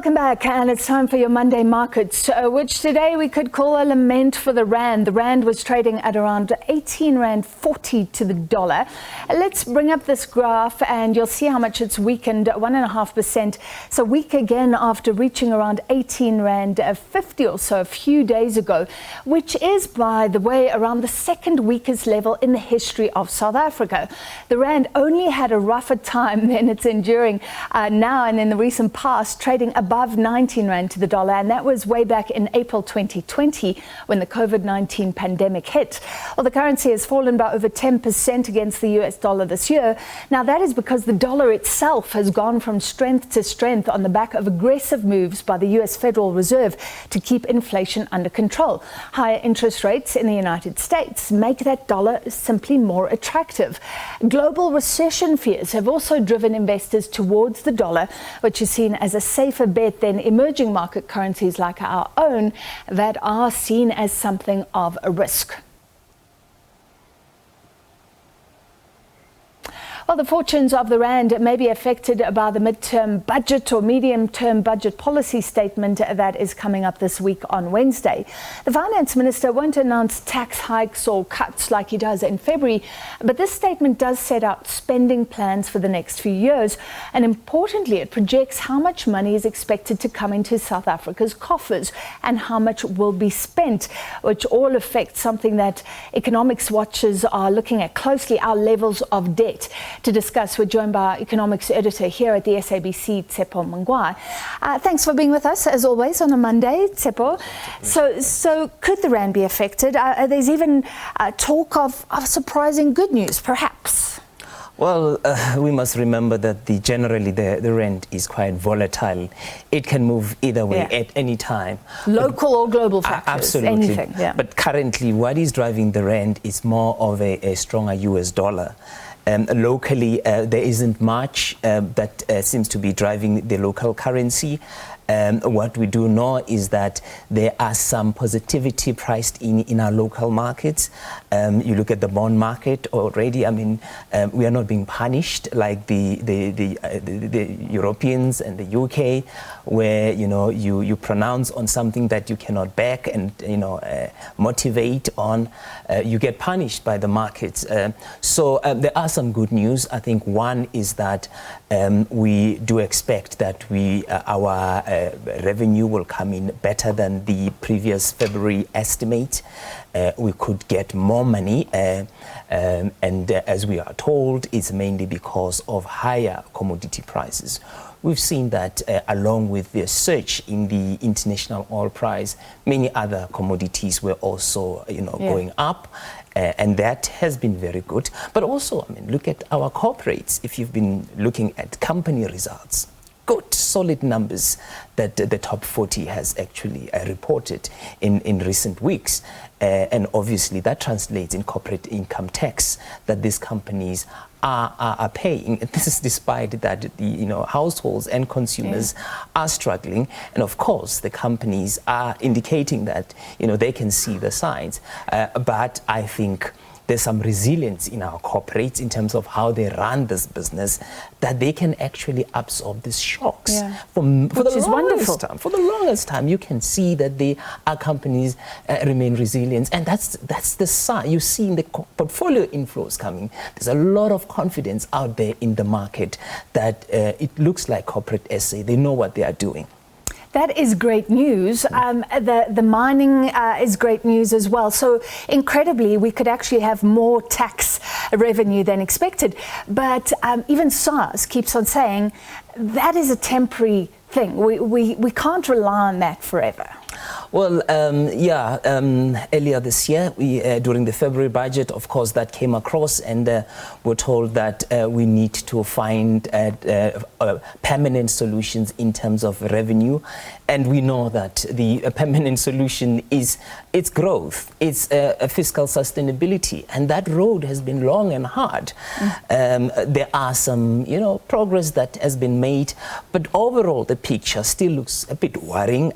Welcome back, and it's time for your Monday markets, which today we could call a lament for the rand. The rand was trading at around 18 rand 40 to the dollar. Let's bring up this graph and you'll see how much it's weakened, 1.5%. So weak again after reaching around 18 rand 50 or so a few days ago, which is, by the way, around the second weakest level in the history of South Africa. The rand only had a rougher time than it's enduring now and in the recent past, trading above 19 rand to the dollar, and that was way back in April 2020 when the COVID-19 pandemic hit. Well, the currency has fallen by over 10% against the US dollar this year. Now, that is because the dollar itself has gone from strength to strength on the back of aggressive moves by the US Federal Reserve to keep inflation under control. Higher interest rates in the United States make that dollar simply more attractive. Global recession fears have also driven investors towards the dollar, which is seen as a safer bet than emerging market currencies like our own that are seen as something of a risk. Well, the fortunes of the rand may be affected by the midterm budget or medium-term budget policy statement that is coming up this week on Wednesday. The finance minister won't announce tax hikes or cuts like he does in February, but this statement does set out spending plans for the next few years. And importantly, it projects how much money is expected to come into South Africa's coffers and how much will be spent, which all affects something that economics watchers are looking at closely, our levels of debt. To discuss, we're joined by our economics editor here at the SABC, Tshepo Mongoai. Thanks for being with us, as always, on a Monday, Tshepo. So could the rand be affected? There's even talk of surprising good news, perhaps. Well, we must remember that generally the rand is quite volatile. It can move either way at any time. Local or global factors? Absolutely. Anything, yeah. But currently, what is driving the rand is more of a stronger US dollar. Locally, there isn't much that seems to be driving the local currency. What we do know is that there are some positivity priced in our local markets. You look at the bond market already. I mean, we are not being punished like the Europeans and the UK, where you pronounce on something that you cannot back and motivate on. You get punished by the markets. So there are some good news. I think one is that we do expect that our revenue will come in better than the previous February estimate. We could get more money, and as we are told, it's mainly because of higher commodity prices. We've seen that along with the surge in the international oil price, many other commodities were also going up. And that has been very good. But also, I mean, look at our corporates. If you've been looking at company results, good, solid numbers that the top 40 has actually reported in recent weeks. And obviously, that translates in corporate income tax that these companies are paying. This is despite that the households and consumers are struggling, and of course the companies are indicating that they can see the signs. But I think there's some resilience in our corporates in terms of how they run this business, that they can actually absorb these shocks. For the longest time, you can see that our companies remain resilient, and that's the sign. You see in the portfolio inflows coming, there's a lot of confidence out there in the market that it looks like corporate SA, they know what they are doing. That is great news. The mining is great news as well. So incredibly, we could actually have more tax revenue than expected. But even SARS keeps on saying that is a temporary thing. We can't rely on that forever. Well, earlier this year, during the February budget, of course, that came across, and we're told that we need to find permanent solutions in terms of revenue. And we know that the permanent solution is its growth, it's fiscal sustainability, and that road has been long and hard. There are some, progress that has been made, but overall the picture still looks a bit worrying.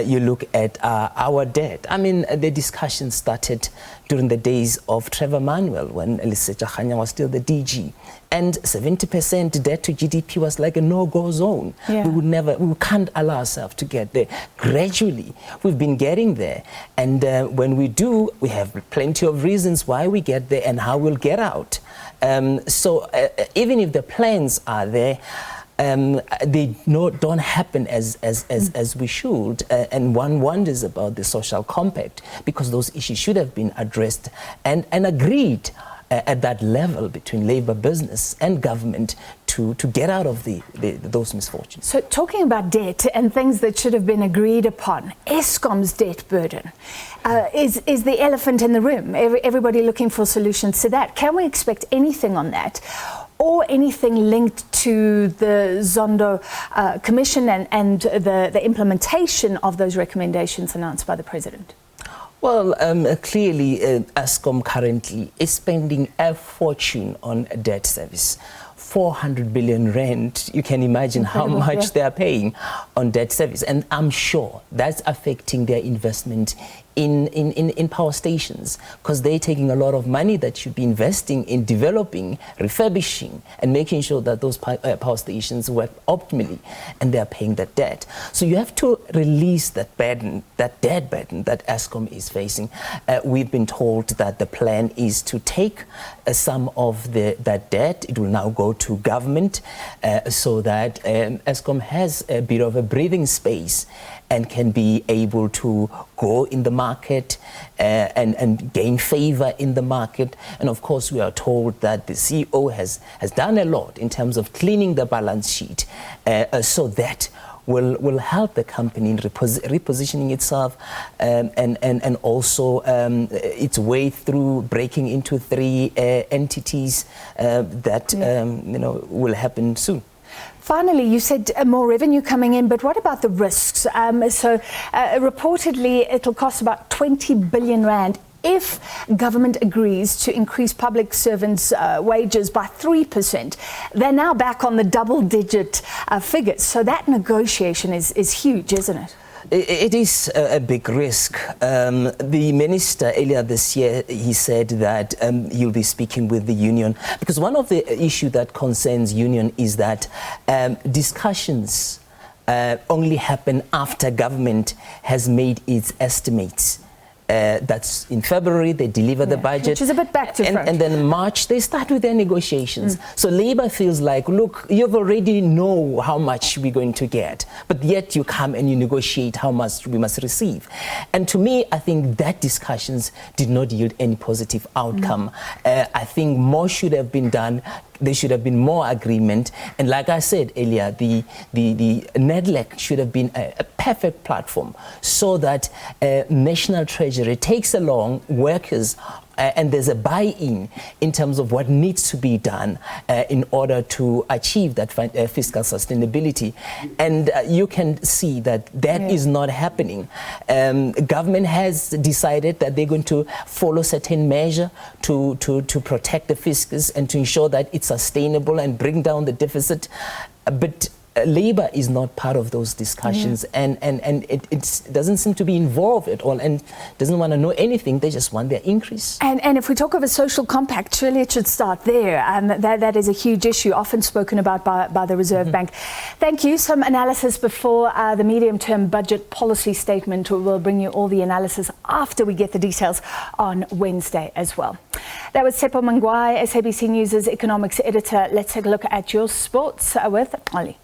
You look look at our debt. I mean, the discussion started during the days of Trevor Manuel when Elisetja Kganya was still the DG. And 70% debt to GDP was like a no-go zone. Yeah. We can't allow ourselves to get there. Gradually, we've been getting there. And when we do, we have plenty of reasons why we get there and how we'll get out. So even if the plans are there, they don't happen as we should, and one wonders about the social compact, because those issues should have been addressed and agreed at that level between Labour, business and government to get out of those misfortunes. So talking about debt and things that should have been agreed upon, Eskom's debt burden is the elephant in the room. Everybody looking for solutions to that. Can we expect anything on that? Or anything linked to the Zondo Commission and the implementation of those recommendations announced by the President? Well, clearly, Eskom currently is spending a fortune on debt service. 400 billion rand, you can imagine incredible, how much they are paying on debt service. And I'm sure that's affecting their investment in power stations, because they're taking a lot of money that should be investing in developing, refurbishing, and making sure that those power stations work optimally, and they're paying that debt. So you have to release that burden, that debt burden that Eskom is facing. We've been told that the plan is to take some of that debt. It will now go to government so that Eskom has a bit of a breathing space and can be able to go in the market and gain favor in the market. And of course, we are told that the CEO has done a lot in terms of cleaning the balance sheet, so that will help the company in repositioning itself and also its way through breaking into 3 entities that will happen soon. Finally, you said more revenue coming in, but what about the risks? Reportedly, it'll cost about 20 billion rand if government agrees to increase public servants' wages by 3%. They're now back on the double-digit figures, so that negotiation is huge, isn't it? It is a big risk. The minister earlier this year, he said that he'll be speaking with the union, because one of the issues that concerns union is that discussions only happen after government has made its estimates. That's in February, they deliver the budget. Which is a bit back to front. And then in March, they start with their negotiations. So Labour feels like, look, you've already know how much we're going to get, but yet you come and you negotiate how much we must receive. And to me, I think that discussions did not yield any positive outcome. I think more should have been done. There should have been more agreement. And like I said earlier, the NEDLEC should have been a perfect platform so that National Treasury takes along workers and there's a buy-in in terms of what needs to be done in order to achieve that fiscal sustainability. And you can see that is not happening. Government has decided that they're going to follow certain measure to protect the fiscus and to ensure that it's sustainable and bring down the deficit. But Labour is not part of those discussions, and it doesn't seem to be involved at all and doesn't want to know anything. They just want their increase. And if we talk of a social compact, surely it should start there. That is a huge issue, often spoken about by the Reserve Bank. Thank you. Some analysis before the medium-term budget policy statement. We'll bring you all the analysis after we get the details on Wednesday as well. That was Tshepo Mongoai, SABC News' economics editor. Let's take a look at your sports with Ali.